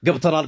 ገብተናል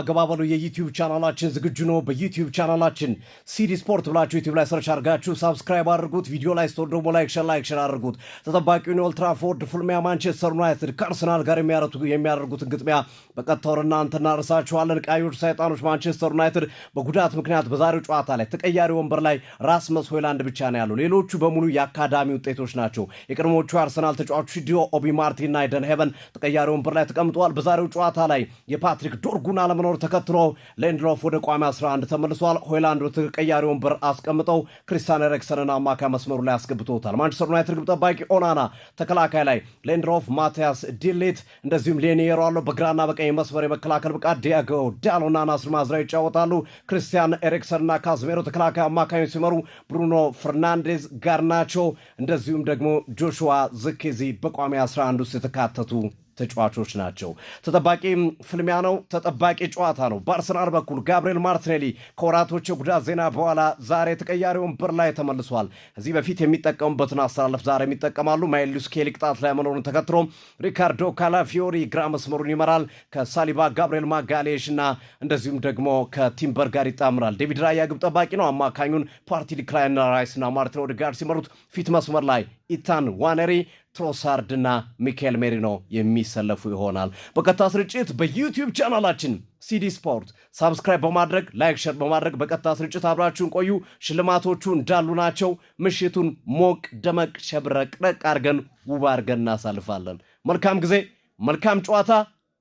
ገባ በሉ የዩቲዩብ ቻናላችን ዝግጁ ነው። በዩቲዩብ ቻናላችን ሲዲ ስፖርት ብላችሁ ዩቲዩብ ላይ ሰርች አድርጋችሁ ሳብስክራይብ አድርጉት። ቪዲዮ ላይ ስትወዱ ደግሞ ላይክ ሼር አድርጉት። ተጠባቂውን የኦልድ ትራፎርድ ፍልሚያ ማንቸስተር ዩናይትድ ከአርሰናል ጋር የሚያደርጉትን ግጥሚያ በቀጥታ ወደ እናንተ እናደርሳችኋለን። ቀዮች ሰይጣኖች ማንቸስተር ዩናይትድ በጉዳት ምክንያት በዛሬው ጨዋታ ላይ ተቀያሪ ወንበር ላይ ራስመስ ሆይላንድ ብቻ ነው ያለው። ሌሎቹ በሙሉ የአካዳሚ ውጤቶች ናቸው። የቀድሞዎቹ አርሰናል ተጫዋቾች ዲዮ ኦቢ ማርቲን እና ኤደን ሄቨን ተቀያሪ ወንበር ላይ ተቀምጧል። በዛሬው ጨዋታ ላይ የፓትሪክ ዶርጉን አለመኖር ተከትሎ ሌንድሎፍ ወደ ቋሚ 11 ተመልሷል። ሆይላንድ ተቀያሪ ወንበር አስቀምጠው ክሪስቲያን ኤሪክሰንን አማካይ መስመሩ ላይ አስገብቶታል። ማንቸስተር ዩናይትድ ግብ ጠባቂ ኦናና፣ ተከላካይ ላይ ሌንድሎፍ፣ ማቲያስ ዲሊት እንደዚሁም ሌኒየሮ አለው። በግራና በቀኝ መስመር የመከላከል ብቃት ዲያጎ ዳሎና ናስር ማዝራ ይጫወታሉ። ክሪስቲያን ኤሪክሰንና ካዝሜሮ ተከላካይ አማካዮች ሲመሩ ብሩኖ ፈርናንዴዝ፣ ጋርናቾ እንደዚሁም ደግሞ ጆሹዋ ዝኬዚ በቋሚ 11 ውስጥ የተካተቱ ተጫዋቾች ናቸው። ተጠባቂ ፍልሚያ ነው። ተጠባቂ ጨዋታ ነው። በአርሰናል በኩል ጋብሪኤል ማርቲኔሊ ከወራቶች የጉዳት ዜና በኋላ ዛሬ ተቀያሪ ወንበር ላይ ተመልሷል። ከዚህ በፊት የሚጠቀሙበትን አስተላለፍ ዛሬ የሚጠቀማሉ። ማይልስ ኬሊ ቅጣት ላይ መኖሩን ተከትሎ ሪካርዶ ካላፊዮሪ ግራ መስመሩን ይመራል። ከሳሊባ ጋብሪኤል ማጋሌሽ እና እንደዚሁም ደግሞ ከቲምበር ጋር ይጣምራል። ዴቪድ ራያ ግብ ጠባቂ ነው። አማካኙን ፓርቲ ዲክላይን ራይስ እና ማርቲን ኦዴጋርድ ሲመሩት ፊት መስመር ላይ ኢታን ዋነሪ፣ ትሮሳርድና ሚካኤል ሜሪኖ የሚሰለፉ ይሆናል። በቀጥታ ስርጭት በዩቲዩብ ቻናላችን ሲዲ ስፖርት ሳብስክራይብ በማድረግ ላይክ ሼር በማድረግ በቀጥታ ስርጭት አብራችሁን ቆዩ። ሽልማቶቹ እንዳሉ ናቸው። ምሽቱን ሞቅ ደመቅ ሸብረቅረቅ አርገን ውብ አርገን እናሳልፋለን። መልካም ጊዜ፣ መልካም ጨዋታ፣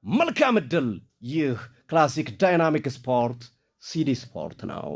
መልካም እድል። ይህ ክላሲክ ዳይናሚክ ስፖርት ሲዲ ስፖርት ነው።